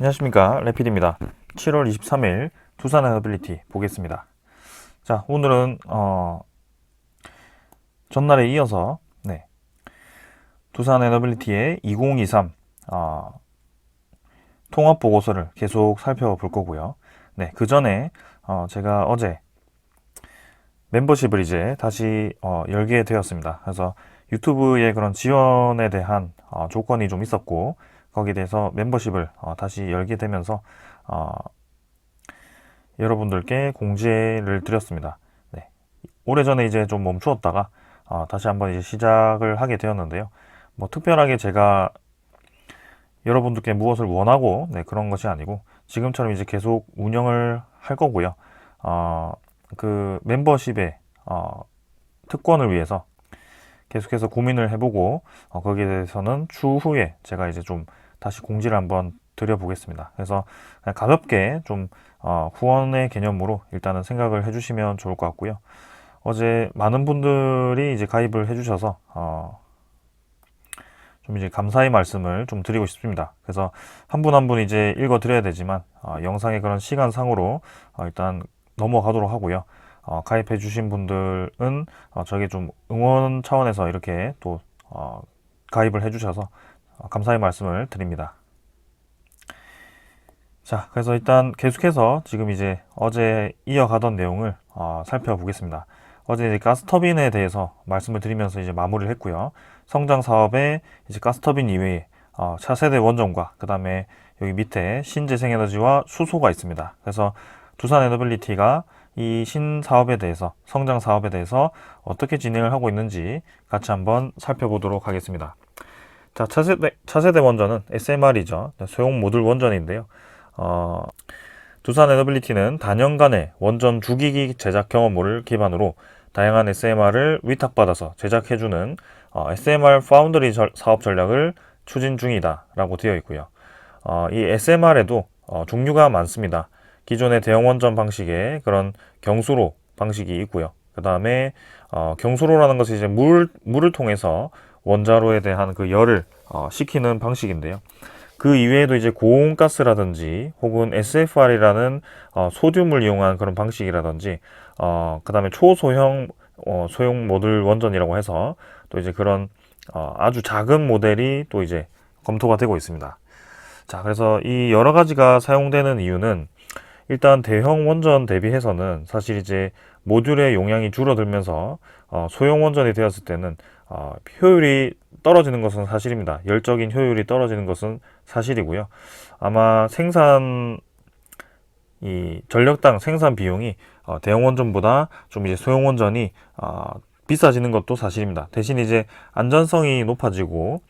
안녕하십니까, 레필입니다. 7월 23일 두산 에너빌리티 보겠습니다. 자, 오늘은 전날에 이어서 두산 에너빌리티의 2023 통합 보고서를 계속 살펴볼 거고요. 그 전에 제가 어제 멤버십을 이제 다시 열게 되었습니다. 그래서 유튜브의 그런 지원에 대한 조건이 좀 있었고, 거기에 대해서 멤버십을 다시 열게 되면서 여러분들께 공지를 드렸습니다. 오래전에 이제 좀 멈추었다가 다시 한번 이제 시작을 하게 되었는데요. 뭐 특별하게 제가 여러분들께 무엇을 원하고 그런 것이 아니고, 지금처럼 이제 계속 운영을 할 거고요. 그 멤버십의 특권을 위해서 계속해서 고민을 해보고, 거기에 대해서는 추후에 제가 이제 좀 다시 공지를 한번 드려보겠습니다. 그래서 그냥 가볍게 좀 후원의 개념으로 일단은 생각을 해주시면 좋을 것 같고요. 어제 많은 분들이 이제 가입을 해주셔서 좀 이제 감사의 말씀을 좀 드리고 싶습니다. 그래서 한 분 한 분 이제 읽어 드려야 되지만 영상의 그런 시간상으로 일단 넘어가도록 하고요. 가입해 주신 분들은 저에게 좀 응원 차원에서 이렇게 또 가입을 해 주셔서 감사의 말씀을 드립니다. 자, 그래서 일단 계속해서 지금 이제 어제 이어가던 내용을 살펴보겠습니다. 어제 이제 가스터빈에 대해서 말씀을 드리면서 이제 마무리를 했고요. 성장 사업에 이제 가스터빈 이외에 차세대 원전과 그 다음에 여기 밑에 신재생에너지와 수소가 있습니다. 그래서 두산 에너빌리티가 이 신사업에 대해서, 성장 사업에 대해서 어떻게 진행을 하고 있는지 같이 한번 살펴보도록 하겠습니다. 자, 차세대 원전은 SMR이죠. 소형 모듈 원전인데요. 두산 에너빌리티는 단연간의 원전 주기기 제작 경험을 기반으로 다양한 SMR을 위탁받아서 제작해주는 SMR 파운드리 사업 전략을 추진 중이다 라고 되어 있고요. 이 SMR에도 종류가 많습니다. 기존의 대형 원전 방식의 그런 경수로 방식이 있고요. 그 다음에 경수로라는 것이 이제 물을 통해서 원자로에 대한 그 열을 식히는 방식인데요. 그 이외에도 이제 고온가스라든지 혹은 SFR이라는 소듐을 이용한 그런 방식이라든지 그 다음에 초소형 소형 모듈 원전이라고 해서 또 이제 그런 아주 작은 모델이 또 이제 검토가 되고 있습니다. 자, 그래서 이 여러 가지가 사용되는 이유는 일단 대형 원전 대비해서는 사실 이제 모듈의 용량이 줄어들면서 소형 원전이 되었을 때는 효율이 떨어지는 것은 사실입니다. 열적인 효율이 떨어지는 것은 사실이고요. 아마 이 전력당 생산 비용이 대형 원전보다 좀 이제 소형 원전이 비싸지는 것도 사실입니다. 대신 이제 안전성이 높아지고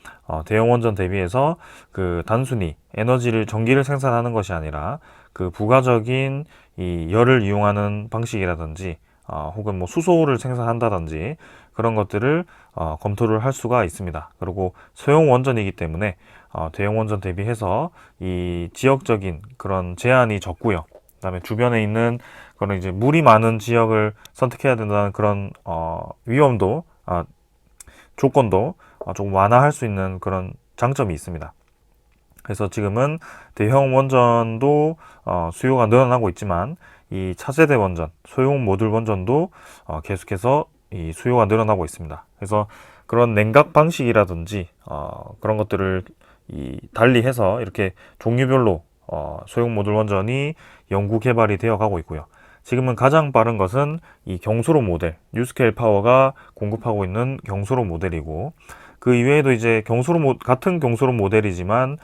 대형 원전 대비해서 그 단순히 전기를 생산하는 것이 아니라 그 부가적인 이 열을 이용하는 방식이라든지 혹은 뭐 수소를 생산한다든지 그런 것들을 검토를 할 수가 있습니다. 그리고 소형 원전이기 때문에 대형 원전 대비해서 이 지역적인 그런 제한이 적고요. 그다음에 주변에 있는 그런 이제 물이 많은 지역을 선택해야 된다는 그런 위험도 조건도 조금 완화할 수 있는 그런 장점이 있습니다. 그래서 지금은 대형 원전도 수요가 늘어나고 있지만 이 차세대 원전, 소형 모듈 원전도 계속해서 이 수요가 늘어나고 있습니다. 그래서 그런 냉각 방식이라든지 그런 것들을 달리해서 이렇게 종류별로 소형 모듈 원전이 연구 개발이 되어 가고 있고요. 지금은 가장 빠른 것은 이 경수로 모델, 뉴스케일 파워가 공급하고 있는 경수로 모델이고, 그 이외에도 이제 같은 경수로 모델이지만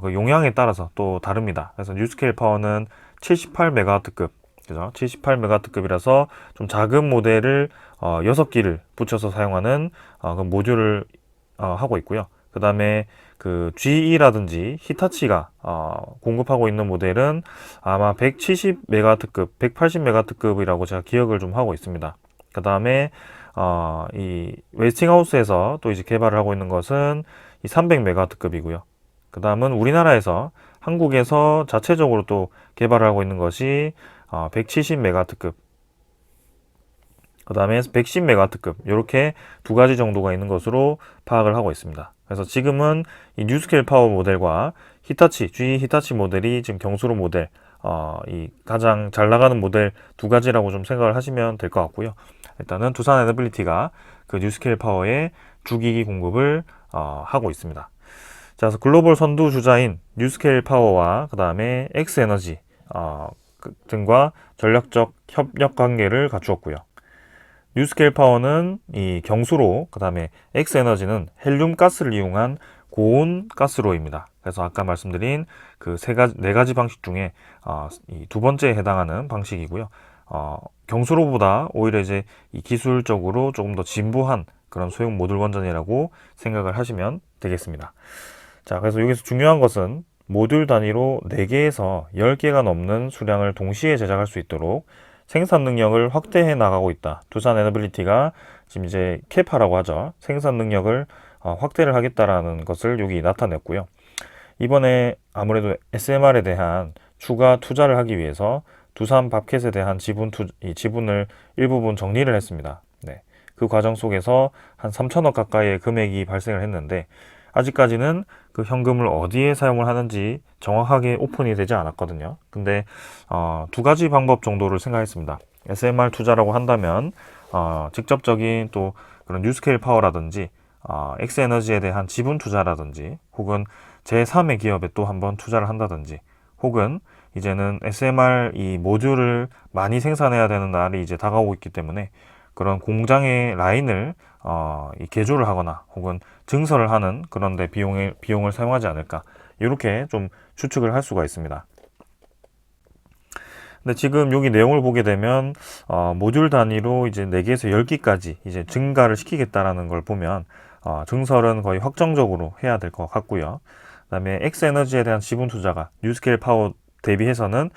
그 용량에 따라서 또 다릅니다. 그래서 뉴스케일 파워는 78메가와트급, 그죠? 78메가와트급이라서 좀 작은 모델을 6기를 붙여서 사용하는 그 모듈을 하고 있고요. 그 다음에 그 GE라든지 히타치가 공급하고 있는 모델은 아마 170메가와트급, 180메가와트급이라고 제가 기억을 좀 하고 있습니다. 그 다음에 이 웨스팅하우스에서 또 이제 개발을 하고 있는 것은 이 300메가와트급이고요. 그 다음은 우리나라에서 한국에서 자체적으로 또 개발을 하고 있는 것이 170메가와트급. 그 다음에 110메가와트급 이렇게 두 가지 정도가 있는 것으로 파악을 하고 있습니다. 그래서 지금은 이 뉴스케일 파워 모델과 GE 히타치 모델이 지금 경수로 모델, 이 가장 잘 나가는 모델 두 가지라고 좀 생각을 하시면 될 것 같고요. 일단은 두산 에너빌리티가 그 뉴스케일 파워의 주기기 공급을 하고 있습니다. 자, 그래서 글로벌 선두 주자인 뉴스케일 파워와 그 다음에 엑스에너지 등과 전략적 협력 관계를 갖추었고요. 뉴스케일 파워는 이 경수로, 그 다음에 엑스에너지는 헬륨 가스를 이용한 고온 가스로입니다. 그래서 아까 말씀드린 그 네 가지 방식 중에 이 두 번째에 해당하는 방식이고요. 경수로보다 오히려 이제 이 기술적으로 조금 더 진보한 그런 소형 모듈 원전이라고 생각을 하시면 되겠습니다. 자, 그래서 여기서 중요한 것은 모듈 단위로 4개에서 10개가 넘는 수량을 동시에 제작할 수 있도록 생산 능력을 확대해 나가고 있다. 두산 에너빌리티가 지금 이제 캐파라고 하죠. 생산 능력을 확대를 하겠다라는 것을 여기 나타냈고요. 이번에 아무래도 SMR에 대한 추가 투자를 하기 위해서 두산 밥켓에 대한 지분을 일부분 정리를 했습니다. 네. 그 과정 속에서 한 3천억 가까이의 금액이 발생을 했는데 아직까지는 그 현금을 어디에 사용을 하는지 정확하게 오픈이 되지 않았거든요. 근데 두 가지 방법 정도를 생각했습니다. SMR 투자라고 한다면 직접적인 또 그런 뉴스케일 파워라든지 엑스에너지에 대한 지분 투자라든지 혹은 제3의 기업에 또 한번 투자를 한다든지 혹은 이제는 SMR 이 모듈을 많이 생산해야 되는 날이 이제 다가오고 있기 때문에 그런 공장의 라인을 개조를 하거나 혹은 증설을 하는 그런 데 비용을 사용하지 않을까 이렇게 좀 추측을 할 수가 있습니다. 근데 지금 여기 내용을 보게 되면 모듈 단위로 이제 4개에서 10기까지 이제 증가를 시키겠다라는 걸 보면 증설은 거의 확정적으로 해야 될 것 같고요. 그다음에 엑스에너지에 대한 지분 투자가 뉴스케일 파워 대비해서는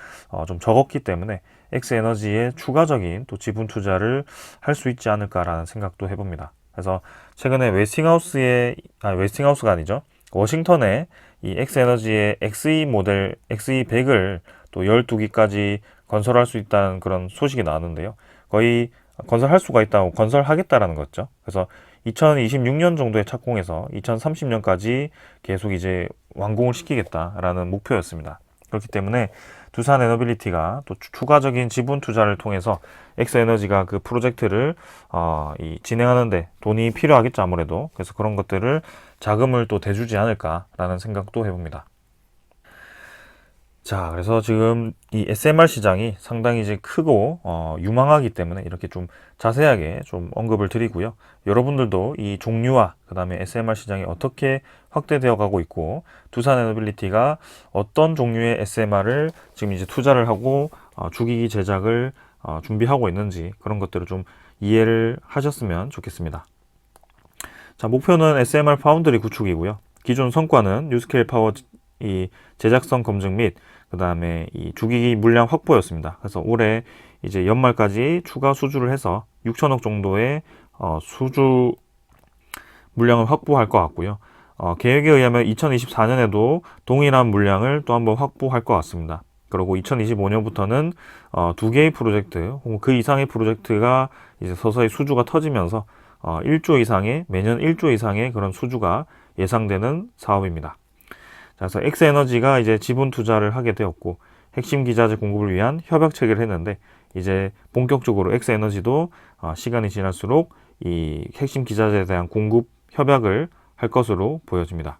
좀 적었기 때문에 엑스에너지에 추가적인 또 지분 투자를 할 수 있지 않을까라는 생각도 해봅니다. 그래서 최근에 웨스팅하우스가 아니죠. 워싱턴에 이 엑스에너지의 XE 모델 XE100을 또 12기까지 건설할 수 있다는 그런 소식이 나왔는데요. 거의 건설할 수가 있다고 건설하겠다라는 거죠. 그래서 2026년 정도에 착공해서 2030년까지 계속 이제 완공을 시키겠다라는 목표였습니다. 그렇기 때문에 두산 에너빌리티가 또 추가적인 지분 투자를 통해서 엑스에너지가 그 프로젝트를 진행하는데 돈이 필요하겠죠, 아무래도. 그래서 그런 것들을 자금을 또 대주지 않을까라는 생각도 해봅니다. 자, 그래서 지금 이 SMR 시장이 상당히 이제 크고 유망하기 때문에 이렇게 좀 자세하게 좀 언급을 드리고요. 여러분들도 이 종류와 그 다음에 SMR 시장이 어떻게 확대되어 가고 있고 두산 에너빌리티가 어떤 종류의 SMR을 지금 이제 투자를 하고 주기기 제작을 준비하고 있는지 그런 것들을 좀 이해를 하셨으면 좋겠습니다. 자, 목표는 SMR 파운드리 구축이고요. 기존 성과는 뉴스케일 파워 이 제작성 검증 및 그 다음에 이 주기기 물량 확보였습니다. 그래서 올해 이제 연말까지 추가 수주를 해서 6천억 정도의 수주 물량을 확보할 것 같고요. 계획에 의하면 2024년에도 동일한 물량을 또 한번 확보할 것 같습니다. 그리고 2025년부터는 2개의 프로젝트 혹은 그 이상의 프로젝트가 이제 서서히 수주가 터지면서 1조 이상의 매년 1조 이상의 그런 수주가 예상되는 사업입니다. 그래서 엑스에너지가 이제 지분 투자를 하게 되었고 핵심 기자재 공급을 위한 협약 체결을 했는데 이제 본격적으로 엑스에너지도 시간이 지날수록 이 핵심 기자재에 대한 공급 협약을 할 것으로 보여집니다.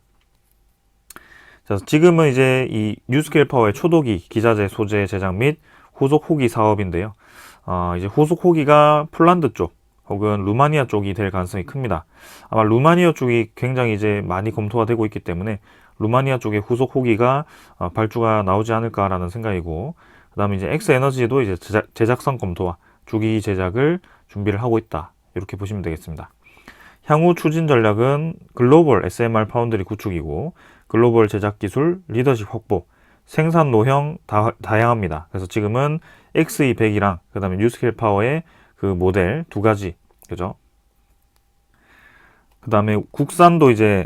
자, 지금은 이제 이 뉴스케일 파워의 초도기 기자재 소재 제작 및 후속 호기 사업인데요. 이제 후속 호기가 폴란드 쪽 혹은 루마니아 쪽이 될 가능성이 큽니다. 아마 루마니아 쪽이 굉장히 이제 많이 검토가 되고 있기 때문에 루마니아 쪽의 후속 호기가 발주가 나오지 않을까라는 생각이고, 그 다음에 이제 엑스에너지도 이제 제작성 검토와 주기 제작을 준비를 하고 있다. 이렇게 보시면 되겠습니다. 향후 추진 전략은 글로벌 SMR 파운드리 구축이고, 글로벌 제작 기술 리더십 확보, 생산 노형 다양합니다. 그래서 지금은 XE100이랑 그 다음에 뉴스케일 파워의 그 모델 두 가지, 그죠? 그 다음에 국산도 이제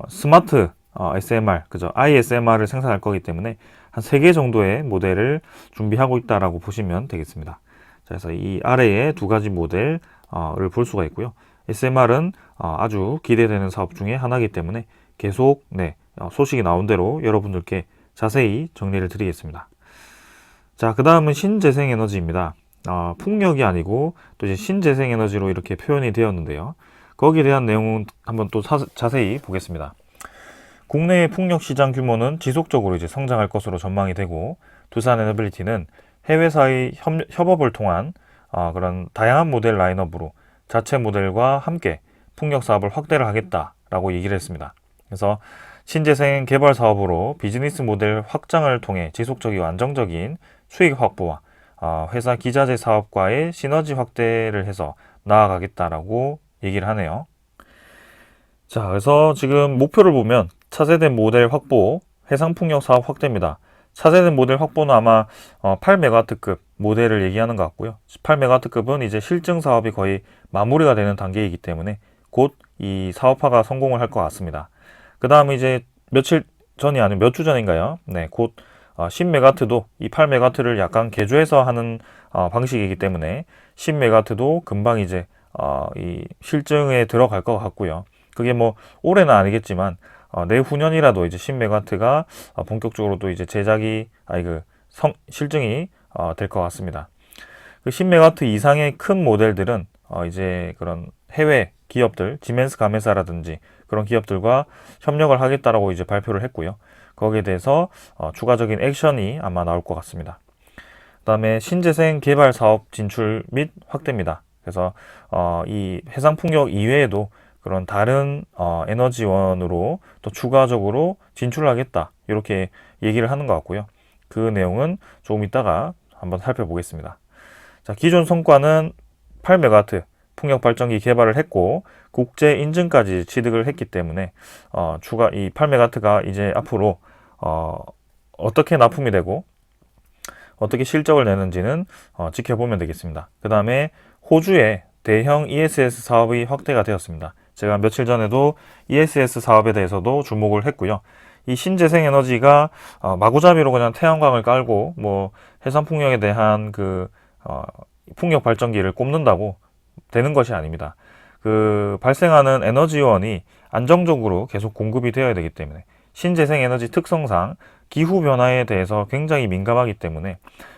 스마트 SMR, 그죠? ISMR을 생산할 거기 때문에 한 3개 정도의 모델을 준비하고 있다라고 보시면 되겠습니다. 그래서 이 아래에 두 가지 모델을 볼 수가 있고요. SMR은 아주 기대되는 사업 중에 하나이기 때문에 계속 소식이 나온 대로 여러분들께 자세히 정리를 드리겠습니다. 자, 그 다음은 신재생에너지입니다. 풍력이 아니고 또 이제 신재생에너지로 이렇게 표현이 되었는데요. 거기에 대한 내용은 한번 또 자세히 보겠습니다. 국내의 풍력 시장 규모는 지속적으로 이제 성장할 것으로 전망이 되고, 두산 에너빌리티는 해외사의 협업을 통한 그런 다양한 모델 라인업으로 자체 모델과 함께 풍력 사업을 확대를 하겠다라고 얘기를 했습니다. 그래서 신재생 개발 사업으로 비즈니스 모델 확장을 통해 지속적이고 안정적인 수익 확보와 회사 기자재 사업과의 시너지 확대를 해서 나아가겠다라고 얘기를 하네요. 자, 그래서 지금 목표를 보면 차세대 모델 확보, 해상풍력 사업 확대입니다. 차세대 모델 확보는 아마 8메가와트급 모델을 얘기하는 것 같고요. 18메가와트급은 이제 실증 사업이 거의 마무리가 되는 단계이기 때문에 곧 이 사업화가 성공을 할 것 같습니다. 그 다음에 이제 며칠 전이 아니면 몇 주 전인가요? 곧 10메가와트도 이 8메가와트를 약간 개조해서 하는 방식이기 때문에 10메가와트도 금방 이제 이 실증에 들어갈 것 같고요. 그게 뭐 올해는 아니겠지만 내후년이라도 이제 10메가와트가 본격적으로 또 이제 실증이 될 것 같습니다. 그 10메가와트 이상의 큰 모델들은 이제 그런 해외 기업들, 지멘스 가메사라든지 그런 기업들과 협력을 하겠다라고 이제 발표를 했고요. 거기에 대해서 추가적인 액션이 아마 나올 것 같습니다. 그다음에 신재생 개발 사업 진출 및 확대입니다. 그래서 이 해상풍력 이외에도 그런 다른 에너지원으로 또 추가적으로 진출하겠다 이렇게 얘기를 하는 것 같고요. 그 내용은 조금 이따가 한번 살펴보겠습니다. 자, 기존 성과는 8메가와트 풍력 발전기 개발을 했고 국제 인증까지 취득을 했기 때문에 이 8메가와트가 이제 앞으로 어떻게 납품이 되고 어떻게 실적을 내는지는 지켜보면 되겠습니다. 그 다음에 호주의 대형 ESS 사업이 확대가 되었습니다. 제가 며칠 전에도 ESS 사업에 대해서도 주목을 했고요. 이 신재생에너지가 마구잡이로 그냥 태양광을 깔고 뭐 해상풍력에 대한 그 풍력 발전기를 꼽는다고 되는 것이 아닙니다. 그 발생하는 에너지원이 안정적으로 계속 공급이 되어야 되기 때문에 신재생에너지 특성상 기후 변화에 대해서 굉장히 민감하기 때문에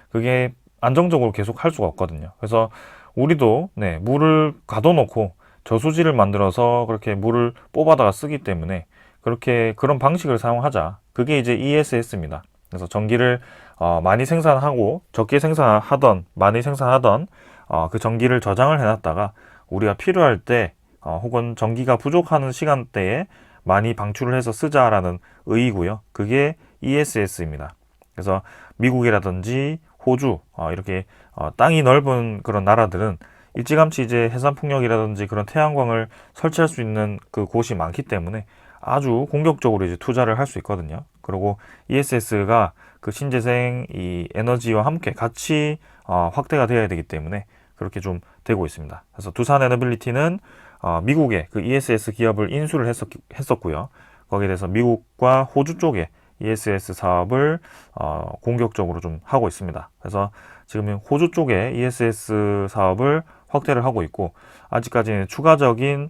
그게 안정적으로 계속 할 수가 없거든요. 그래서 우리도 물을 가둬놓고 저수지를 만들어서 그렇게 물을 뽑아다가 쓰기 때문에 그런 방식을 사용하자. 그게 이제 ESS입니다. 그래서 전기를 많이 생산하고 적게 생산하던 많이 생산하던 그 전기를 저장을 해놨다가 우리가 필요할 때 혹은 전기가 부족하는 시간대에 많이 방출을 해서 쓰자라는 의의고요. 그게 ESS입니다. 그래서 미국이라든지 호주 이렇게 땅이 넓은 그런 나라들은 일찌감치 이제 해상풍력이라든지 그런 태양광을 설치할 수 있는 그 곳이 많기 때문에 아주 공격적으로 이제 투자를 할 수 있거든요. 그리고 ESS가 그 신재생 이 에너지와 함께 같이 확대가 되어야 되기 때문에 그렇게 좀 되고 있습니다. 그래서 두산 에너빌리티는 미국의 그 ESS 기업을 인수를 했었고요. 거기에 대해서 미국과 호주 쪽에 ESS 사업을 공격적으로 좀 하고 있습니다. 그래서 지금 호주 쪽에 ESS 사업을 확대를 하고 있고 아직까지는 추가적인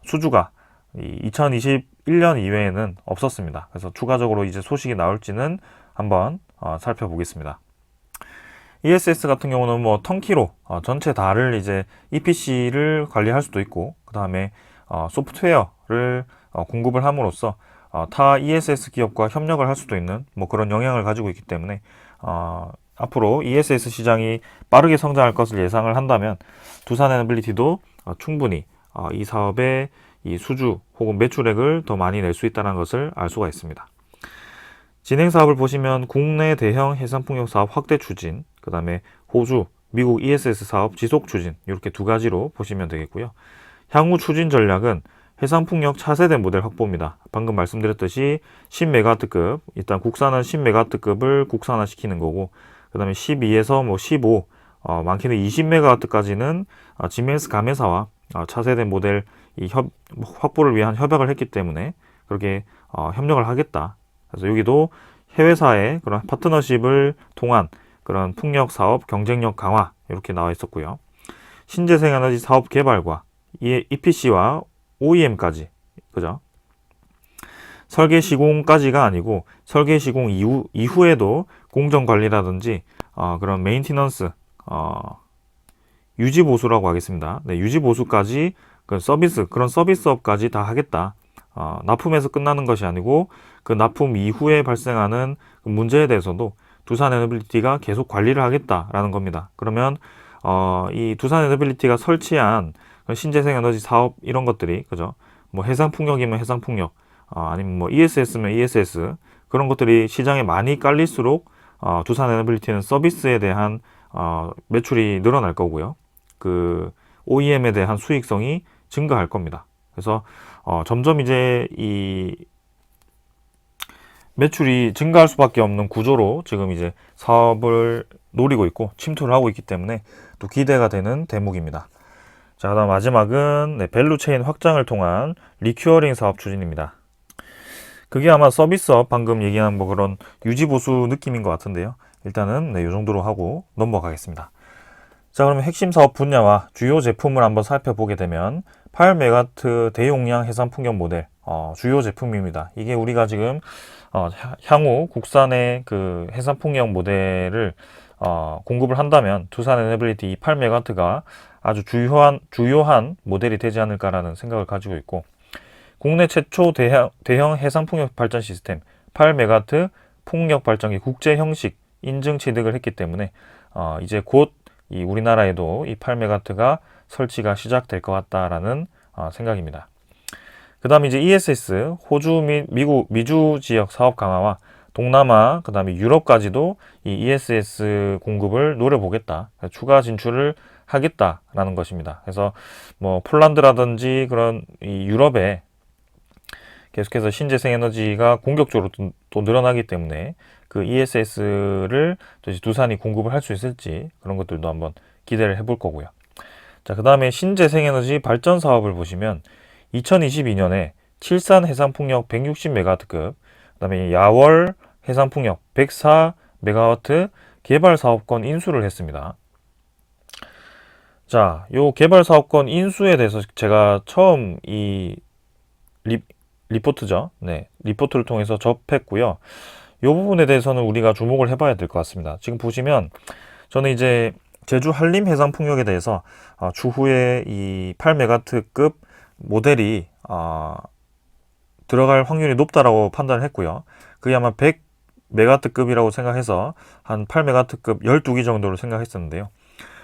수주가 2021년 이외에는 없었습니다. 그래서 추가적으로 이제 소식이 나올지는 한번 살펴보겠습니다. ESS 같은 경우는 뭐 턴키로 전체 다를 이제 EPC를 관리할 수도 있고 그 다음에 소프트웨어를 공급을 함으로써 타 ESS 기업과 협력을 할 수도 있는 뭐 그런 영향을 가지고 있기 때문에 앞으로 ESS 시장이 빠르게 성장할 것을 예상을 한다면 두산 에너빌리티도 충분히 이 사업의 이 수주 혹은 매출액을 더 많이 낼 수 있다는 것을 알 수가 있습니다. 진행 사업을 보시면 국내 대형 해상풍력 사업 확대 추진, 그 다음에 호주, 미국 ESS 사업 지속 추진 이렇게 두 가지로 보시면 되겠고요. 향후 추진 전략은 해상풍력 차세대 모델 확보입니다. 방금 말씀드렸듯이 10메가와트급, 일단 국산은 10메가와트급을 국산화시키는 거고 그 다음에 12에서 뭐 15, 많게는 20메가와트까지는 지멘스 가메사와 차세대 모델 확보를 위한 협약을 했기 때문에 그렇게 협력을 하겠다. 그래서 여기도 해외사의 그런 파트너십을 통한 그런 풍력 사업 경쟁력 강화 이렇게 나와 있었고요. 신재생에너지 사업 개발과 EPC와 OEM까지, 그죠? 설계 시공까지가 아니고 설계 시공 이후에도 공정 관리라든지 그런 메인티넌스, 유지 보수라고 하겠습니다. 네, 유지 보수까지 그런 서비스업까지 다 하겠다. 납품에서 끝나는 것이 아니고 그 납품 이후에 발생하는 그 문제에 대해서도 두산 에너빌리티가 계속 관리를 하겠다라는 겁니다. 그러면 이 두산 에너빌리티가 설치한 신재생 에너지 사업 이런 것들이, 그죠? 뭐 해상풍력이면 해상풍력, 아니면 뭐 ESS면 ESS, 그런 것들이 시장에 많이 깔릴수록 두산 에너빌리티는 서비스에 대한 매출이 늘어날 거고요. 그 OEM에 대한 수익성이 증가할 겁니다. 그래서 점점 이제 이 매출이 증가할 수밖에 없는 구조로 지금 이제 사업을 노리고 있고 침투를 하고 있기 때문에 또 기대가 되는 대목입니다. 자, 그다음 마지막은 밸류체인 확장을 통한 리큐어링 사업 추진입니다. 그게 아마 서비스업 방금 얘기한 뭐 그런 유지보수 느낌인 것 같은데요. 일단은 이 정도로 하고 넘어가겠습니다. 자, 그러면 핵심 사업 분야와 주요 제품을 한번 살펴보게 되면 8메가와트 대용량 해상풍력 모델 주요 제품입니다. 이게 우리가 지금 향후 국산의 그 해상풍력 모델을 공급을 한다면 두산 에너빌리티 이 8메가와트가 아주 주요한 모델이 되지 않을까라는 생각을 가지고 있고, 국내 최초 대형 해상풍력 발전 시스템 8메가와트 풍력 발전기 국제 형식 인증 취득을 했기 때문에 이제 곧 이 우리나라에도 이 8메가와트가 설치가 시작될 것 같다라는 생각입니다. 그 다음에 이제 ESS, 호주 및 미주 지역 사업 강화와 동남아, 그 다음에 유럽까지도 이 ESS 공급을 노려보겠다. 추가 진출을 하겠다라는 것입니다. 그래서 뭐 폴란드라든지 그런 이 유럽에 계속해서 신재생 에너지가 공격적으로 또 늘어나기 때문에 그 ESS를 두산이 공급을 할 수 있을지 그런 것들도 한번 기대를 해볼 거고요. 자, 그 다음에 신재생 에너지 발전 사업을 보시면 2022년에 칠산 해상풍력 160메가와트급, 그 다음에 야월 해상풍력 104메가와트 개발 사업권 인수를 했습니다. 자, 요 개발 사업권 인수에 대해서 제가 처음 이 리포트죠. 네, 리포트를 통해서 접했고요. 이 부분에 대해서는 우리가 주목을 해봐야 될 것 같습니다. 지금 보시면 저는 이제 제주 한림 해상풍력에 대해서 추후에 이 8메가와트급 모델이 들어갈 확률이 높다라고 판단을 했고요. 그게 아마 100메가와트급이라고 생각해서 한 8메가와트급 12기 정도로 생각했었는데요.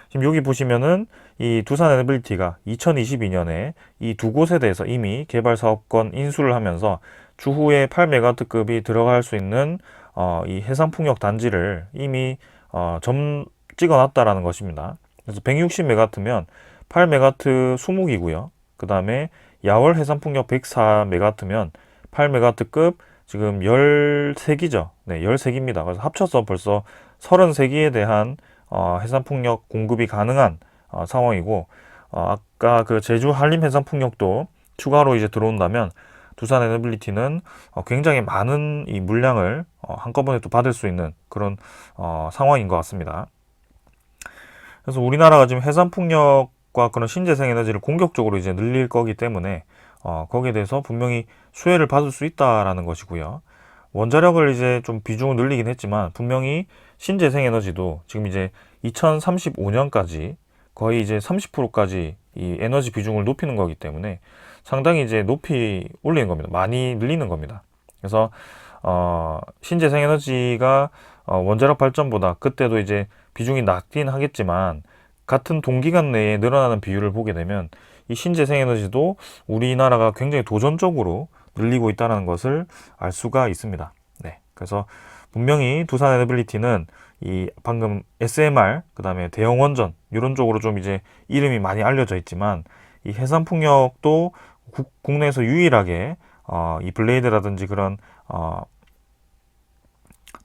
지금 여기 보시면은 이 두산 에너빌리티가 2022년에 이 두 곳에 대해서 이미 개발 사업권 인수를 하면서 추후에 8메가와트급이 들어갈 수 있는 이 해상풍력 단지를 이미 점 찍어놨다라는 것입니다. 그래서 160메가와트면 8메가와트 20기고요. 그 다음에 야월 해상풍력 104메가와트면 8메가와트급 지금 13기죠. 네, 13기입니다. 그래서 합쳐서 벌써 33기에 대한 해상풍력 공급이 가능한 상황이고, 아까 그 제주 한림 해상풍력도 추가로 이제 들어온다면 두산 에너빌리티는 굉장히 많은 이 물량을 한꺼번에 또 받을 수 있는 그런 상황인 것 같습니다. 그래서 우리나라가 지금 해상풍력과 그런 신재생 에너지를 공격적으로 이제 늘릴 거기 때문에 거기에 대해서 분명히 수혜를 받을 수 있다라는 것이고요. 원자력을 이제 좀 비중을 늘리긴 했지만 분명히 신재생 에너지도 지금 이제 2035년까지 거의 이제 30%까지 이 에너지 비중을 높이는 거기 때문에 상당히 이제 높이 올리는 겁니다. 많이 늘리는 겁니다. 그래서 신재생 에너지가 원자력 발전보다 그때도 이제 비중이 낮긴 하겠지만 같은 동기간 내에 늘어나는 비율을 보게 되면 이 신재생 에너지도 우리나라가 굉장히 도전적으로 늘리고 있다는 것을 알 수가 있습니다. 네, 그래서 분명히 두산 에너빌리티는 이 방금 SMR, 그 다음에 대형 원전 이런 쪽으로 좀 이제 이름이 많이 알려져 있지만 이 해상풍력도 국내에서 유일하게 이 블레이드라든지 그런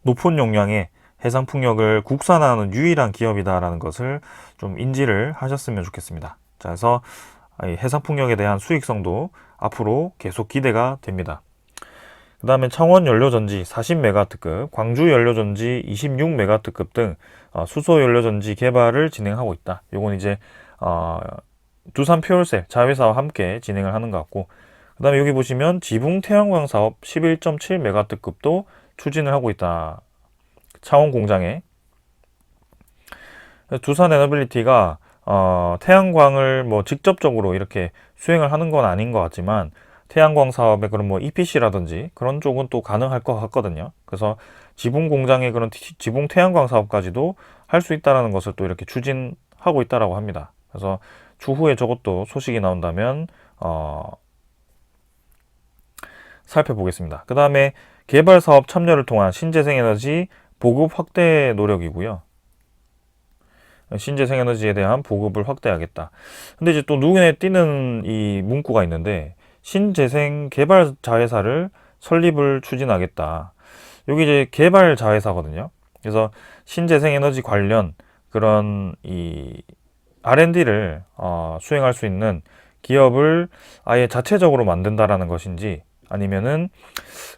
높은 용량의 해상풍력을 국산화하는 유일한 기업이다라는 것을 좀 인지를 하셨으면 좋겠습니다. 자, 그래서 이 해상풍력에 대한 수익성도 앞으로 계속 기대가 됩니다. 그 다음에 창원 연료전지 40메가와트급, 광주 연료전지 26메가와트급 등 수소 연료전지 개발을 진행하고 있다. 요건 이제 두산 퓨얼셀 자회사와 함께 진행을 하는 것 같고, 그 다음에 여기 보시면 지붕 태양광 사업 11.7메가와트급도 추진을 하고 있다. 창원 공장에. 두산 에너빌리티가 태양광을 뭐 직접적으로 이렇게 수행을 하는 건 아닌 것 같지만, 태양광 사업에 그런 뭐 EPC라든지 그런 쪽은 또 가능할 것 같거든요. 그래서 지붕 공장의 그런 지붕 태양광 사업까지도 할 수 있다라는 것을 또 이렇게 추진하고 있다라고 합니다. 그래서 추후에 저것도 소식이 나온다면 살펴보겠습니다. 그 다음에 개발 사업 참여를 통한 신재생에너지 보급 확대 노력이고요. 신재생에너지에 대한 보급을 확대하겠다. 근데 이제 또 눈에 띄는 이 문구가 있는데, 신재생 개발 자회사를 설립을 추진하겠다. 여기 이제 개발 자회사거든요. 그래서 신재생 에너지 관련 그런 이 R&D를 수행할 수 있는 기업을 아예 자체적으로 만든다라는 것인지, 아니면은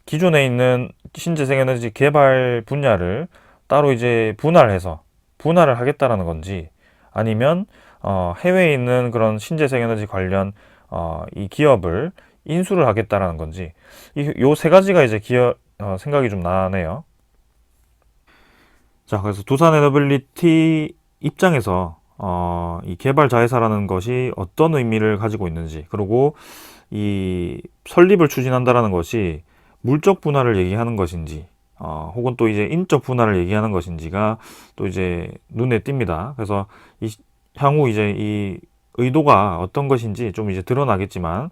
기존에 있는 신재생 에너지 개발 분야를 따로 이제 분할을 하겠다라는 건지, 아니면 해외에 있는 그런 신재생 에너지 관련 이 기업을 인수를 하겠다라는 건지, 요 세 가지가 이제 생각이 좀 나네요. 자, 그래서 두산 에너빌리티 입장에서 이 개발 자회사라는 것이 어떤 의미를 가지고 있는지, 그리고 이 설립을 추진한다라는 것이 물적 분할을 얘기하는 것인지, 혹은 또 이제 인적 분할을 얘기하는 것인지가 또 이제 눈에 띕니다. 그래서 향후 이제 이 의도가 어떤 것인지 좀 이제 드러나겠지만,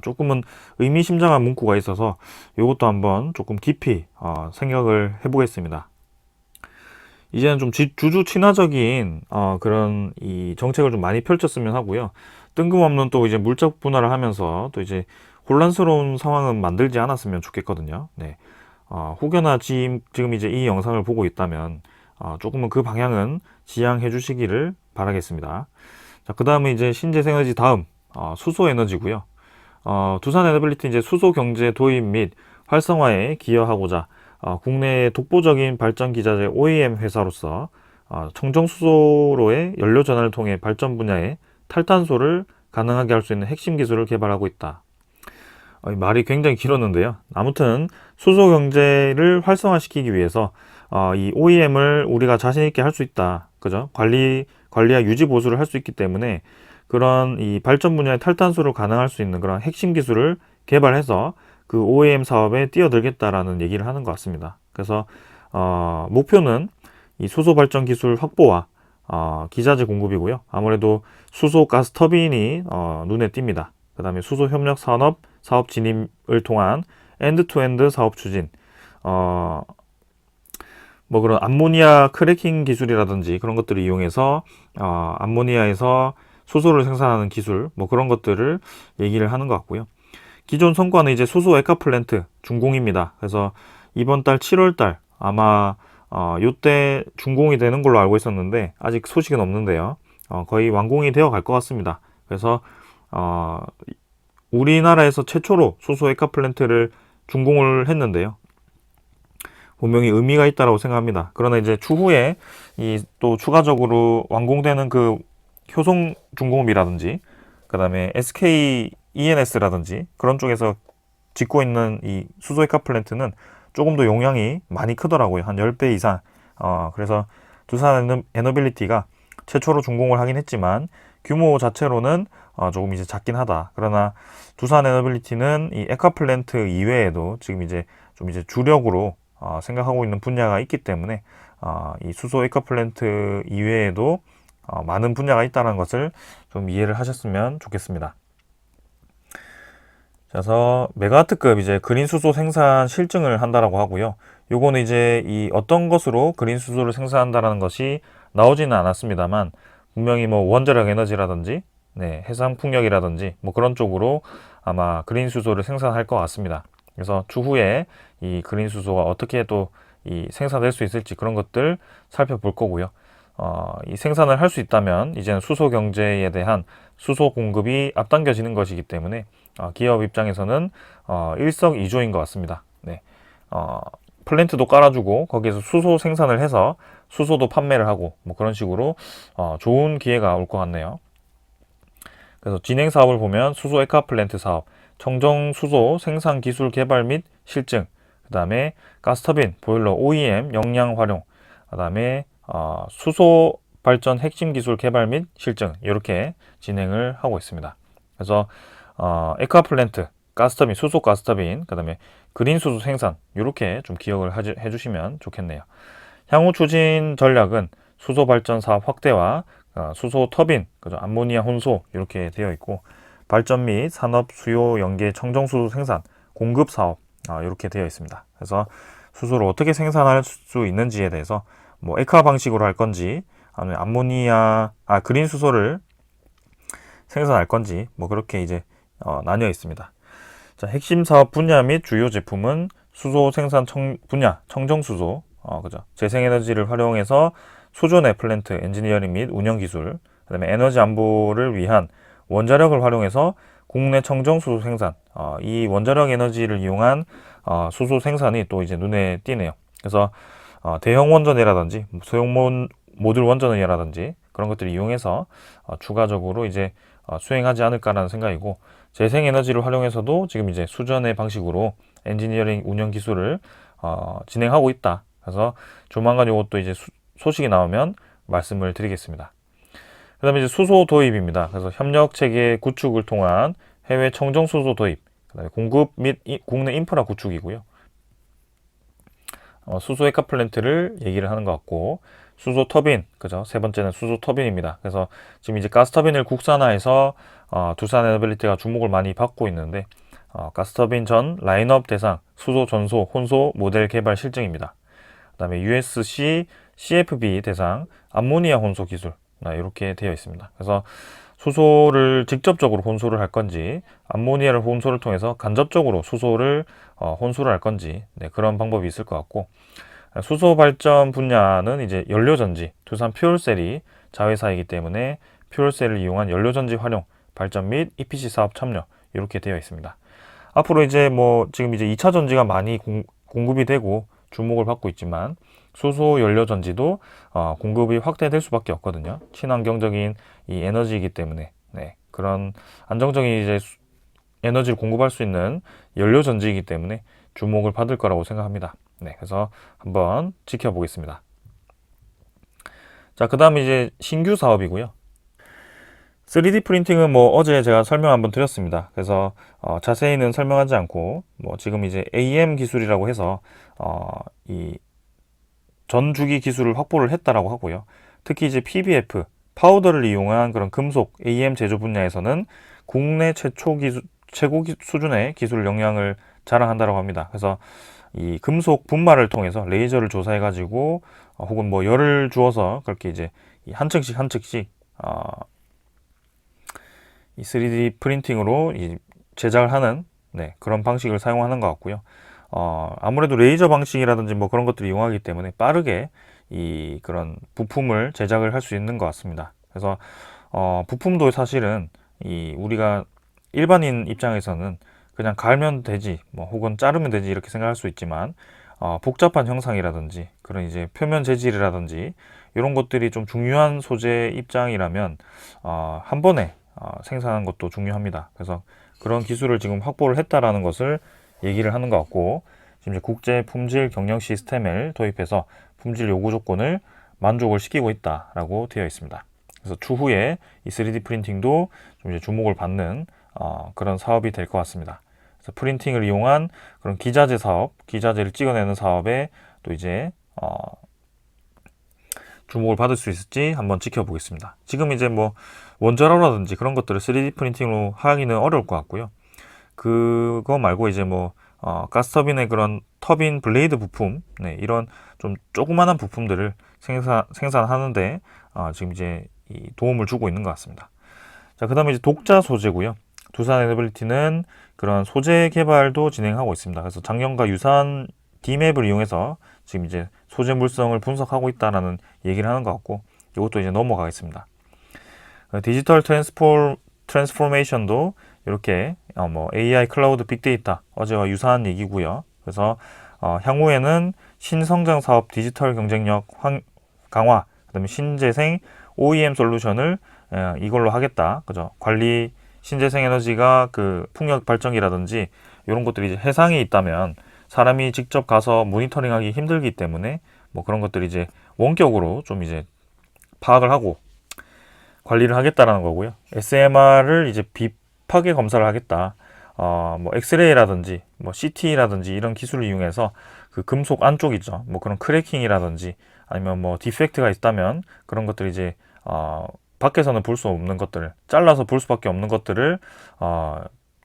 조금은 의미심장한 문구가 있어서 이것도 한번 조금 깊이 생각을 해보겠습니다. 이제는 좀 주주 친화적인 그런 이 정책을 좀 많이 펼쳤으면 하고요. 뜬금없는 또 이제 물적 분할을 하면서 또 이제 혼란스러운 상황은 만들지 않았으면 좋겠거든요. 네. 혹여나 지금 이제 이 영상을 보고 있다면 조금은 그 방향은 지양해 주시기를 바라겠습니다. 자, 그 다음에 이제 신재생에너지 다음 수소 에너지고요. 두산 에너빌리티 이제 수소 경제 도입 및 활성화에 기여하고자 국내의 독보적인 발전 기자재 OEM 회사로서 청정 수소로의 연료 전환을 통해 발전 분야의 탈탄소를 가능하게 할 수 있는 핵심 기술을 개발하고 있다. 말이 굉장히 길었는데요. 아무튼 수소 경제를 활성화시키기 위해서 이 OEM을 우리가 자신 있게 할 수 있다. 그죠? 관리와 유지 보수를 할 수 있기 때문에 그런 이 발전 분야의 탈탄소를 가능할 수 있는 그런 핵심 기술을 개발해서 그 OEM 사업에 뛰어들겠다라는 얘기를 하는 것 같습니다. 그래서 목표는 이 수소 발전 기술 확보와 기자재 공급이고요. 아무래도 수소 가스 터빈이 눈에 띕니다. 그 다음에 수소 협력 산업 사업 진입을 통한 엔드투엔드 사업 추진, 뭐 그런 암모니아 크래킹 기술이라든지 그런 것들을 이용해서 암모니아에서 수소를 생산하는 기술, 뭐 그런 것들을 얘기를 하는 것 같고요. 기존 성과는 이제 수소 액화 플랜트 준공입니다. 그래서 이번 달 7월 달 아마 요때 준공이 되는 걸로 알고 있었는데 아직 소식은 없는데요. 거의 완공이 되어 갈 것 같습니다. 그래서 우리나라에서 최초로 수소 액화 플랜트를 준공을 했는데요. 분명히 의미가 있다고 생각합니다. 그러나 이제 추후에 또 추가적으로 완공되는 그 효성 중공업이라든지 그 다음에 SK ENS라든지 그런 쪽에서 짓고 있는 이 수소 액화 플랜트는 조금 더 용량이 많이 크더라고요. 한 10배 이상. 그래서 두산 에너빌리티가 최초로 준공을 하긴 했지만 규모 자체로는 조금 이제 작긴 하다. 그러나 두산 에너빌리티는 이 액화 플랜트 이외에도 지금 이제 좀 이제 주력으로 생각하고 있는 분야가 있기 때문에 이 수소 액화 플랜트 이외에도 많은 분야가 있다는 것을 좀 이해를 하셨으면 좋겠습니다. 그래서 메가와트급 이제 그린 수소 생산 실증을 한다라고 하고요. 요거는 이제 이 어떤 것으로 그린 수소를 생산한다라는 것이 나오지는 않았습니다만 분명히 뭐 원자력 에너지라든지 해상 풍력이라든지 뭐 그런 쪽으로 아마 그린 수소를 생산할 것 같습니다. 그래서 추후에 이 그린 수소가 어떻게 또 이 생산될 수 있을지 그런 것들 살펴볼 거고요. 이 생산을 할 수 있다면 이제는 수소 경제에 대한 수소 공급이 앞당겨지는 것이기 때문에 기업 입장에서는 일석이조인 것 같습니다. 네. 플랜트도 깔아주고 거기에서 수소 생산을 해서 수소도 판매를 하고 뭐 그런 식으로 좋은 기회가 올 것 같네요. 그래서 진행 사업을 보면 수소 에카 플랜트 사업, 청정 수소 생산 기술 개발 및 실증, 그 다음에 가스터빈, 보일러 OEM 역량 활용, 그 다음에 수소 발전 핵심 기술 개발 및 실증 이렇게 진행을 하고 있습니다. 그래서 에카 플랜트, 가스터빈, 수소 가스터빈, 그 다음에 그린 수소 생산 이렇게 좀 기억을 해주시면 좋겠네요. 향후 추진 전략은 수소 발전 사업 확대와 수소 터빈, 그죠? 암모니아 혼소 이렇게 되어 있고 발전 및 산업 수요 연계 청정 수소 생산 공급 사업 이렇게 되어 있습니다. 그래서 수소를 어떻게 생산할 수 있는지에 대해서 뭐 액화 방식으로 할 건지 아니면 그린 수소를 생산할 건지 뭐 그렇게 이제 나뉘어 있습니다. 자, 핵심 사업 분야 및 주요 제품은 수소 생산 분야 청정 수소, 그죠? 재생에너지를 활용해서 수존의 플랜트 엔지니어링 및 운영 기술, 그다음에 에너지 안보를 위한 원자력을 활용해서 국내 청정 수소 생산, 이 원자력 에너지를 이용한 수소 생산이 또 이제 눈에 띄네요. 그래서 대형 원전이라든지 소형 모듈 원전이라든지 그런 것들을 이용해서 추가적으로 이제 수행하지 않을까라는 생각이고 재생에너지를 활용해서도 지금 이제 수전의 방식으로 엔지니어링 운영 기술을 진행하고 있다. 그래서 조만간 이것도 이제 소식이 나오면 말씀을 드리겠습니다. 그 다음에 이제 수소 도입입니다. 그래서 협력 체계 구축을 통한 해외 청정 수소 도입, 그다음에 공급 및 국내 인프라 구축이고요. 수소 에카 플랜트를 얘기를 하는 것 같고 수소 터빈, 그죠? 세 번째는 수소 터빈입니다. 그래서 지금 이제 가스 터빈을 국산화해서 두산 에너빌리티가 주목을 많이 받고 있는데 가스 터빈 전 라인업 대상 수소 전소 혼소 모델 개발 실증입니다. 그다음에 USC CFB 대상 암모니아 혼소 기술 이렇게 되어 있습니다. 그래서 수소를 직접적으로 혼소를 할 건지 암모니아를 혼소를 통해서 간접적으로 수소를 혼소를 할 건지 그런 방법이 있을 것 같고 수소 발전 분야는 이제 연료전지 두산 퓨얼셀이 자회사이기 때문에 퓨얼셀을 이용한 연료전지 활용 발전 및 EPC 사업 참여 이렇게 되어 있습니다. 앞으로 이제 뭐 지금 이제 2차 전지가 많이 공급이 되고 주목을 받고 있지만 수소 연료 전지도 공급이 확대될 수밖에 없거든요. 친환경적인 이 에너지이기 때문에 그런 안정적인 이제 에너지를 공급할 수 있는 연료 전지이기 때문에 주목을 받을 거라고 생각합니다. 그래서 한번 지켜보겠습니다. 자, 그다음에 이제 신규 사업이고요. 3D 프린팅은 뭐 어제 제가 설명 한번 드렸습니다. 그래서 자세히는 설명하지 않고 뭐 지금 이제 AM 기술이라고 해서 이 전주기 기술을 확보를 했다라고 하고요. 특히 이제 PBF 파우더를 이용한 그런 금속 AM 제조 분야에서는 국내 최고 수준의 기술 역량을 자랑한다라고 합니다. 그래서 이 금속 분말을 통해서 레이저를 조사해 가지고 혹은 뭐 열을 주어서 그렇게 이제 한 층씩 이 3D 프린팅으로 제작을 하는 그런 방식을 사용하는 것 같고요. 아무래도 레이저 방식이라든지 뭐 그런 것들을 이용하기 때문에 빠르게 그런 부품을 제작을 할 수 있는 것 같습니다. 그래서 부품도 사실은 우리가 일반인 입장에서는 그냥 갈면 되지, 뭐 혹은 자르면 되지 이렇게 생각할 수 있지만 복잡한 형상이라든지 그런 이제 표면 재질이라든지 이런 것들이 좀 중요한 소재 입장이라면 한 번에 생산하는 것도 중요합니다. 그래서 그런 기술을 지금 확보를 했다라는 것을 얘기를 하는 것 같고 지금 이제 국제 품질 경영 시스템을 도입해서 품질 요구 조건을 만족을 시키고 있다라고 되어 있습니다. 그래서 추후에 이 3D 프린팅도 좀 이제 주목을 받는 그런 사업이 될 것 같습니다. 그래서 프린팅을 이용한 그런 기자재 사업, 기자재를 찍어내는 사업에 또 이제 주목을 받을 수 있을지 한번 지켜보겠습니다. 지금 이제 뭐 원자로라든지 그런 것들을 3D 프린팅으로 하기는 어려울 것 같고요. 그거 말고 이제 뭐 가스터빈의 그런 터빈 블레이드 부품 이런 좀 조그만한 부품들을 생산하는데 지금 이제 도움을 주고 있는 것 같습니다. 자, 그 다음에 이제 독자 소재고요. 두산 에너빌리티는 그런 소재 개발도 진행하고 있습니다. 그래서 작년과 유사한 D맵을 이용해서 지금 이제 소재 물성을 분석하고 있다라는 얘기를 하는 것 같고 이것도 이제 넘어가겠습니다. 디지털 트랜스포메이션도 이렇게 뭐 AI 클라우드 빅데이터 어제와 유사한 얘기고요. 그래서 향후에는 신성장 사업 디지털 경쟁력 강화, 그다음에 신재생 OEM 솔루션을 이걸로 하겠다. 그죠? 관리 신재생 에너지가 그 풍력 발전기라든지 이런 것들이 이제 해상에 있다면 사람이 직접 가서 모니터링하기 힘들기 때문에 뭐 그런 것들이 이제 원격으로 좀 이제 파악을 하고 관리를 하겠다라는 거고요. SMR을 이제 비파괴 검사를 하겠다. 뭐 엑스레이라든지 뭐 CT라든지 이런 기술을 이용해서 그 금속 안쪽 있죠. 뭐 그런 크래킹이라든지 아니면 뭐 디펙트가 있다면 그런 것들이 이제 밖에서는 볼 수 없는 것들을 잘라서 볼 수밖에 없는 것들을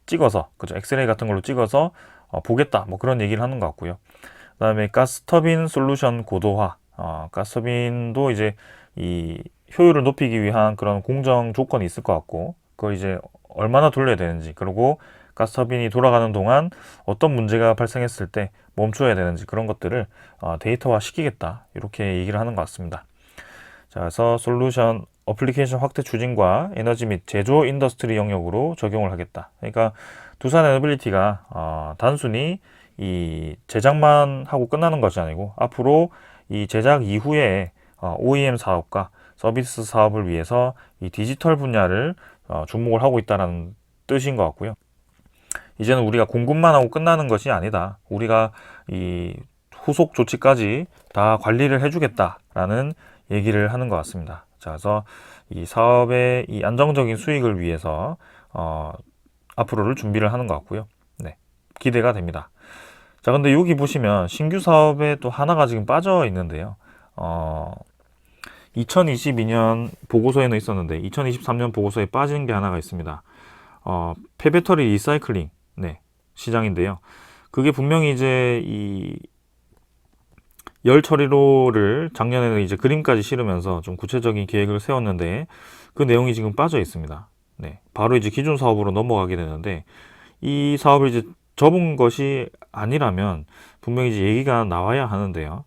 찍어서 그죠. 엑스레이 같은 걸로 찍어서 보겠다. 뭐 그런 얘기를 하는 것 같고요. 그다음에 가스터빈 솔루션 고도화. 가스터빈도 이제 이 효율을 높이기 위한 그런 공정 조건이 있을 것 같고 그걸 이제 얼마나 돌려야 되는지 그리고 가스터빈이 돌아가는 동안 어떤 문제가 발생했을 때 멈춰야 되는지 그런 것들을 데이터화 시키겠다 이렇게 얘기를 하는 것 같습니다. 자, 그래서 솔루션 어플리케이션 확대 추진과 에너지 및 제조 인더스트리 영역으로 적용을 하겠다. 그러니까 두산 에너빌리티가 단순히 이 제작만 하고 끝나는 것이 아니고 앞으로 이 제작 이후에 OEM 사업과 서비스 사업을 위해서 이 디지털 분야를 주목을 하고 있다는 뜻인 것 같고요. 이제는 우리가 공급만 하고 끝나는 것이 아니다. 우리가 이 후속 조치까지 다 관리를 해주겠다라는 얘기를 하는 것 같습니다. 자, 그래서 이 사업의 이 안정적인 수익을 위해서 앞으로를 준비를 하는 것 같고요. 네, 기대가 됩니다. 자, 근데 여기 보시면 신규 사업에 또 하나가 지금 빠져 있는데요. 2022년 보고서에는 있었는데 2023년 보고서에 빠진 게 하나가 있습니다. 폐배터리 리사이클링 시장인데요. 그게 분명히 이제 이 열 처리로를 작년에는 이제 그림까지 실으면서 좀 구체적인 계획을 세웠는데 그 내용이 지금 빠져 있습니다. 네, 바로 이제 기존 사업으로 넘어가게 되는데 이 사업을 이제 접은 것이 아니라면 분명히 이제 얘기가 나와야 하는데요.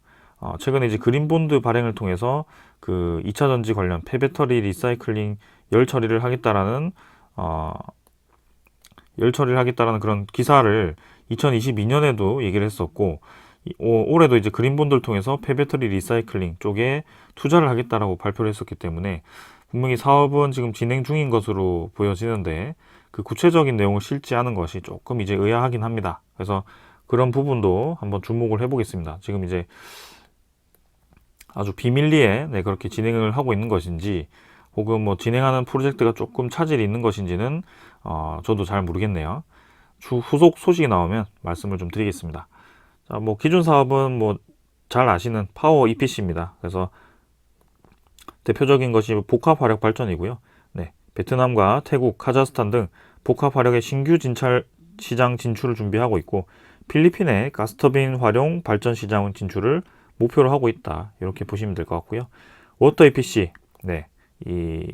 최근에 이제 그린본드 발행을 통해서 그 2차 전지 관련 폐배터리 리사이클링 열 처리를 하겠다라는 그런 기사를 2022년에도 얘기를 했었고 올해도 이제 그린본드를 통해서 폐배터리 리사이클링 쪽에 투자를 하겠다라고 발표를 했었기 때문에 분명히 사업은 지금 진행 중인 것으로 보여지는데 그 구체적인 내용을 실지 않은 것이 조금 이제 의아하긴 합니다. 그래서 그런 부분도 한번 주목을 해보겠습니다. 지금 이제 아주 비밀리에 그렇게 진행을 하고 있는 것인지 혹은 뭐 진행하는 프로젝트가 조금 차질이 있는 것인지는 저도 잘 모르겠네요. 후속 소식이 나오면 말씀을 좀 드리겠습니다. 자, 뭐 기존 사업은 뭐 잘 아시는 파워 EPC입니다. 그래서 대표적인 것이 복합 화력 발전이고요. 네, 베트남과 태국, 카자흐스탄 등 복합 화력의 신규 시장 진출을 준비하고 있고 필리핀의 가스터빈 활용 발전 시장 진출을 목표로 하고 있다. 이렇게 보시면 될 것 같고요. 워터 EPC, 이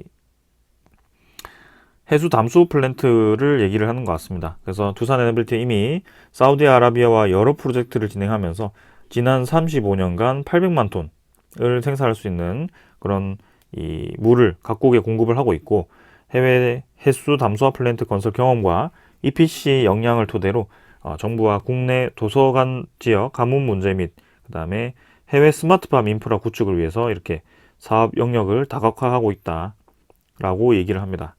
해수 담수 플랜트를 얘기를 하는 것 같습니다. 그래서 두산 에너빌티 이미 사우디아라비아와 여러 프로젝트를 진행하면서 지난 35년간 800만 톤을 생산할 수 있는 그런 이 물을 각국에 공급을 하고 있고 해외 해수 담수화 플랜트 건설 경험과 EPC 역량을 토대로 정부와 국내 도서관 지역 가뭄 문제 및 그다음에 해외 스마트팜 인프라 구축을 위해서 이렇게 사업 영역을 다각화하고 있다라고 얘기를 합니다.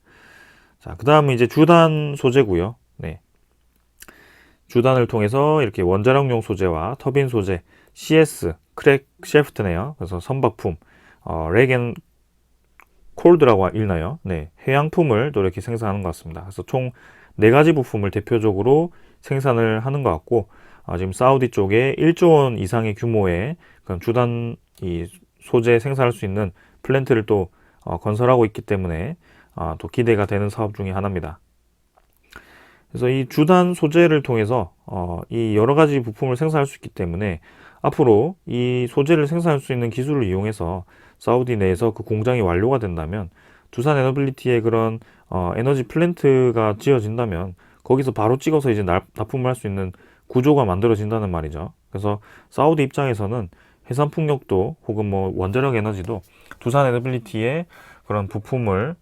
자, 그 다음은 이제 주단 소재고요. 네. 주단을 통해서 이렇게 원자력용 소재와 터빈 소재, CS, 크랙 셰프트네요. 그래서 선박품, 렉앤 콜드라고 읽나요? 네. 해양품을 또 이렇게 생산하는 것 같습니다. 그래서 총 4가지 부품을 대표적으로 생산을 하는 것 같고, 지금 사우디 쪽에 1조 원 이상의 규모의 그런 주단 이 소재 생산할 수 있는 플랜트를 또 건설하고 있기 때문에 또 기대가 되는 사업 중에 하나입니다. 그래서 이 주단 소재를 통해서 이 여러 가지 부품을 생산할 수 있기 때문에 앞으로 이 소재를 생산할 수 있는 기술을 이용해서 사우디 내에서 그 공장이 완료가 된다면 두산 에너빌리티의 그런 에너지 플랜트가 지어진다면 거기서 바로 찍어서 이제 납품을 할 수 있는 구조가 만들어진다는 말이죠. 그래서 사우디 입장에서는 해상 풍력도 혹은 뭐 원자력 에너지도 두산 에너빌리티의 그런 부품을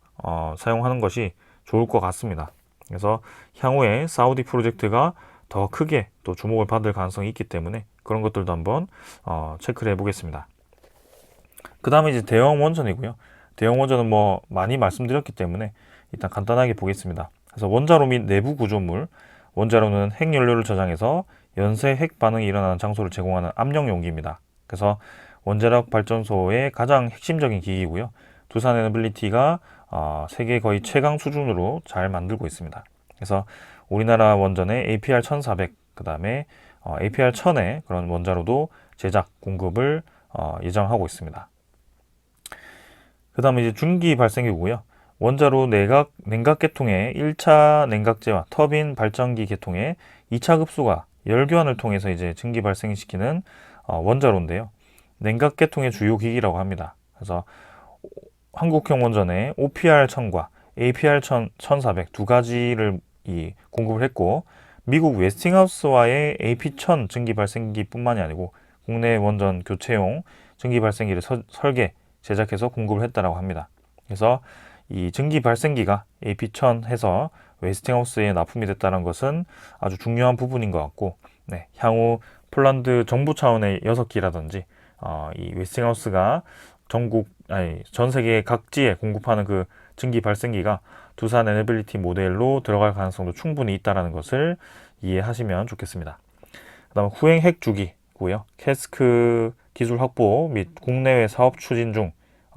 사용하는 것이 좋을 것 같습니다. 그래서 향후에 사우디 프로젝트가 더 크게 또 주목을 받을 가능성이 있기 때문에 그런 것들도 한번 체크를 해보겠습니다. 그 다음에 이제 대형 원전이고요. 대형 원전은 뭐 많이 말씀드렸기 때문에 일단 간단하게 보겠습니다. 그래서 원자로 및 내부 구조물, 원자로는 핵연료를 저장해서 연쇄 핵 반응이 일어나는 장소를 제공하는 압력 용기입니다. 그래서 원자력 발전소의 가장 핵심적인 기기이고요. 두산 에너빌리티가 세계 거의 최강 수준으로 잘 만들고 있습니다. 그래서 우리나라 원전의 APR 1400, 그 다음에 APR 1000의 그런 원자로도 제작, 공급을 예정하고 있습니다. 그 다음에 이제 중기 발생기고요. 원자로 냉각 계통의 1차 냉각제와 터빈 발전기 계통의 2차 급수가 열교환을 통해서 이제 증기 발생시키는 원자로인데요. 냉각 계통의 주요 기기라고 합니다. 그래서 한국형 원전의 OPR-1000과 APR-1400 두 가지를 공급을 했고, 미국 웨스팅하우스와의 AP-1000 증기 발생기뿐만이 아니고 국내 원전 교체용 증기 발생기를 설계, 제작해서 공급을 했다라고 합니다. 그래서 이 증기 발생기가 AP-1000 해서 웨스팅하우스에 납품이 됐다는 것은 아주 중요한 부분인 것 같고, 네, 향후 폴란드 정부 차원의 6기라든지 이 웨스팅하우스가 전 세계 각지에 공급하는 그 증기 발생기가 두산 에너빌리티 모델로 들어갈 가능성도 충분히 있다는 것을 이해하시면 좋겠습니다. 그 다음 후행 핵 주기고요. 캐스크 기술 확보 및 국내외 사업 추진 중,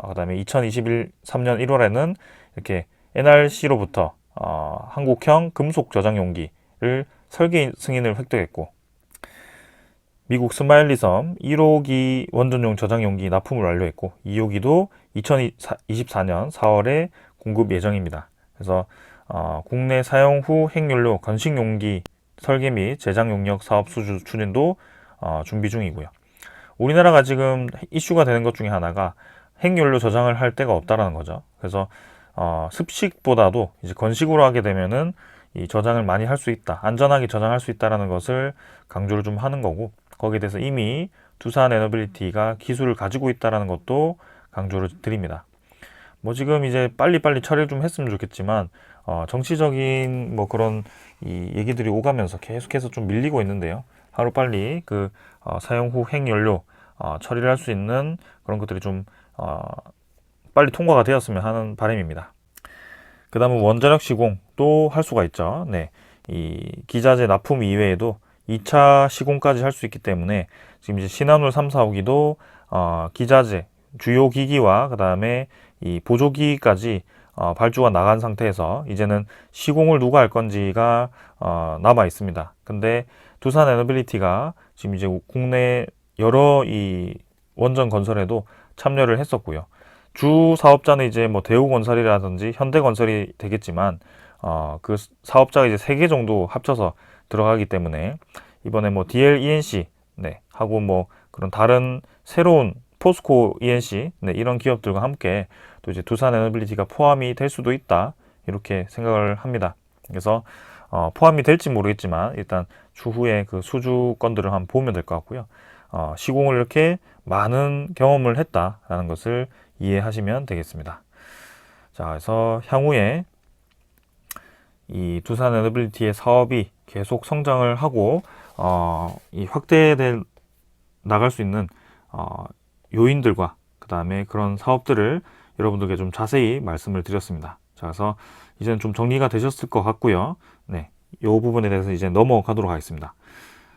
그 다음에 2021-3년 1월에는 이렇게 NRC로부터 한국형 금속 저장 용기를 설계 승인을 획득했고, 미국 스마일리섬 1호기 원전용 저장 용기 납품을 완료했고, 2호기도 2024년 4월에 공급 예정입니다. 그래서 국내 사용 후 핵연료 건식 용기 설계 및 제작 용역 사업 수주 추진도 준비 중이고요. 우리나라가 지금 이슈가 되는 것 중에 하나가 핵연료 저장을 할 데가 없다라는 거죠. 그래서 습식보다도 이제 건식으로 하게 되면은 이 저장을 많이 할 수 있다, 안전하게 저장할 수 있다라는 것을 강조를 좀 하는 거고, 거기에 대해서 이미 두산 에너빌리티가 기술을 가지고 있다라는 것도 강조를 드립니다. 뭐 지금 이제 빨리빨리 처리를 좀 했으면 좋겠지만 정치적인 뭐 그런 이 얘기들이 오가면서 계속해서 좀 밀리고 있는데요. 하루빨리 그 사용 후 핵연료 처리를 할 수 있는 그런 것들이 좀 빨리 통과가 되었으면 하는 바람입니다. 그 다음은 원자력 시공도 할 수가 있죠. 네, 이 기자재 납품 이외에도 2차 시공까지 할 수 있기 때문에 지금 이제 신한울 3, 4호기도 기자재, 주요 기기와 그 다음에 이 보조기까지 발주가 나간 상태에서 이제는 시공을 누가 할 건지가 남아 있습니다. 근데 두산 에너빌리티가 지금 이제 국내 여러 이 원전 건설에도 참여를 했었고요. 주 사업자는 이제 뭐 대우건설이라든지 현대건설이 되겠지만 그 사업자가 이제 3개 정도 합쳐서 들어가기 때문에 이번에 뭐 DL ENC 하고 뭐 그런 다른 새로운 포스코 ENC 이런 기업들과 함께 또 이제 두산 에너빌리티가 포함이 될 수도 있다, 이렇게 생각을 합니다. 그래서 포함이 될지 모르겠지만 일단 추후에 그 수주 건들을 한번 보면 될 것 같고요. 시공을 이렇게 많은 경험을 했다라는 것을 이해하시면 되겠습니다. 자, 그래서 향후에 이 두산 에너빌리티의 사업이 계속 성장을 하고 이 확대돼 나갈 수 있는 요인들과 그 다음에 그런 사업들을 여러분들께 좀 자세히 말씀을 드렸습니다. 자, 그래서 이제는 좀 정리가 되셨을 것 같고요. 네, 이 부분에 대해서 이제 넘어가도록 하겠습니다.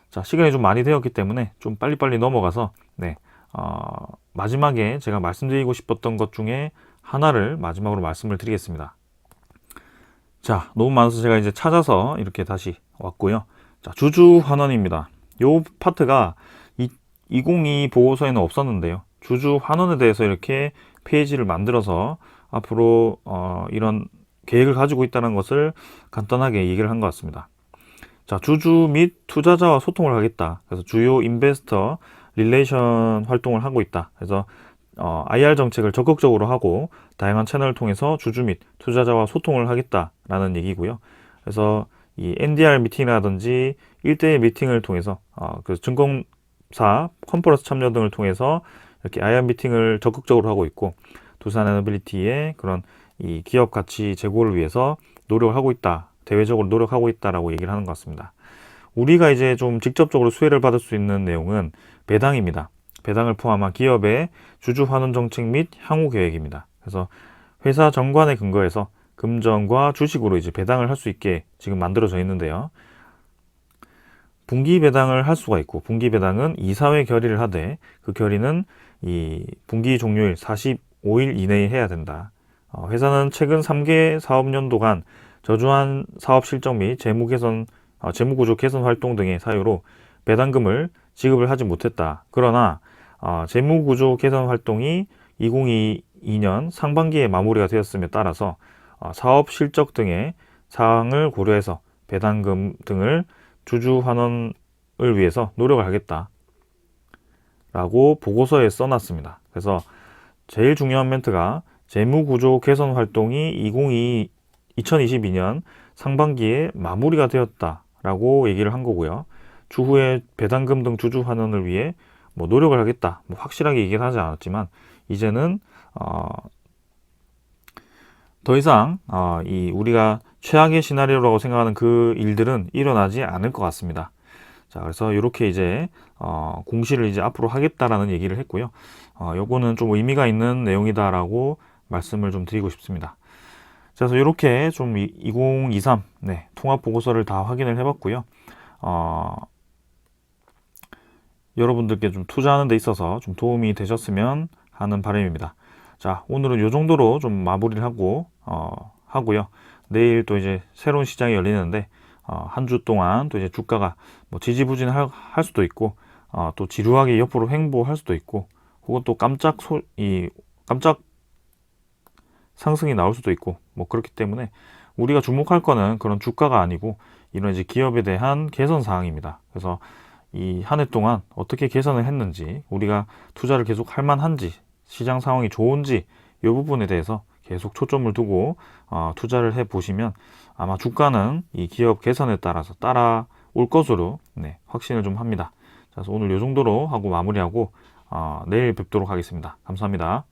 자, 시간이 좀 많이 되었기 때문에 좀 빨리빨리 넘어가서 마지막에 제가 말씀드리고 싶었던 것 중에 하나를 마지막으로 말씀을 드리겠습니다. 자, 너무 많아서 제가 이제 찾아서 이렇게 다시 왔고요. 자, 주주 환원입니다. 요 파트가 2022 보고서에는 없었는데요. 주주 환원에 대해서 이렇게 페이지를 만들어서 앞으로 이런 계획을 가지고 있다는 것을 간단하게 얘기를 한 것 같습니다. 자, 주주 및 투자자와 소통을 하겠다. 그래서 주요 인베스터 릴레이션 활동을 하고 있다. 그래서 IR 정책을 적극적으로 하고 다양한 채널을 통해서 주주 및 투자자와 소통을 하겠다라는 얘기고요. 그래서 이 NDR 미팅이라든지 1대1 미팅을 통해서 그 증권사 컨퍼런스 참여 등을 통해서 이렇게 IR 미팅을 적극적으로 하고 있고, 두산 에너빌리티의 그런 이 기업 가치 제고를 위해서 노력을 하고 있다, 대외적으로 노력하고 있다라고 얘기를 하는 것 같습니다. 우리가 이제 좀 직접적으로 수혜를 받을 수 있는 내용은 배당입니다. 배당을 포함한 기업의 주주 환원 정책 및 향후 계획입니다. 그래서 회사 정관에 근거해서 금전과 주식으로 이제 배당을 할 수 있게 지금 만들어져 있는데요. 분기 배당을 할 수가 있고, 분기 배당은 이사회 결의를 하되 그 결의는 이 분기 종료일 45일 이내에 해야 된다. 회사는 최근 3개 사업연도간 저조한 사업 실적 및 재무구조 개선 활동 등의 사유로 배당금을 지급을 하지 못했다. 그러나 재무구조 개선 활동이 2022년 상반기에 마무리가 되었음에 따라서 사업 실적 등의 사항을 고려해서 배당금 등을 주주 환원을 위해서 노력을 하겠다 라고 보고서에 써놨습니다. 그래서 제일 중요한 멘트가 재무구조 개선 활동이 2022년 상반기에 마무리가 되었다 라고 얘기를 한 거고요. 추후에 배당금 등 주주 환원을 위해 뭐 노력을 하겠다, 뭐 확실하게 얘기를 하지 않았지만 이제는 더 이상 이 우리가 최악의 시나리오라고 생각하는 그 일들은 일어나지 않을 것 같습니다. 자, 그래서 이렇게 이제 공시를 이제 앞으로 하겠다라는 얘기를 했고요. 요거는 좀 의미가 있는 내용이다라고 말씀을 좀 드리고 싶습니다. 자, 그래서 이렇게 좀 2023 통합 보고서를 다 확인을 해봤고요. 여러분들께 좀 투자하는 데 있어서 좀 도움이 되셨으면 하는 바람입니다. 자, 오늘은 이 정도로 좀 마무리를 하고요. 내일 또 이제 새로운 시장이 열리는데 한 주 동안 또 이제 주가가 뭐 지지부진할 수도 있고 또 지루하게 옆으로 횡보할 수도 있고 혹은 또 깜짝 상승이 나올 수도 있고 뭐 그렇기 때문에 우리가 주목할 거는 그런 주가가 아니고 이런 이제 기업에 대한 개선 사항입니다. 그래서 이 한 해 동안 어떻게 개선을 했는지, 우리가 투자를 계속 할 만한지, 시장 상황이 좋은지 이 부분에 대해서 계속 초점을 두고 투자를 해 보시면 아마 주가는 이 기업 개선에 따라서 따라올 것으로 확신을 좀 합니다. 그래서 오늘 이 정도로 하고 마무리하고 내일 뵙도록 하겠습니다. 감사합니다.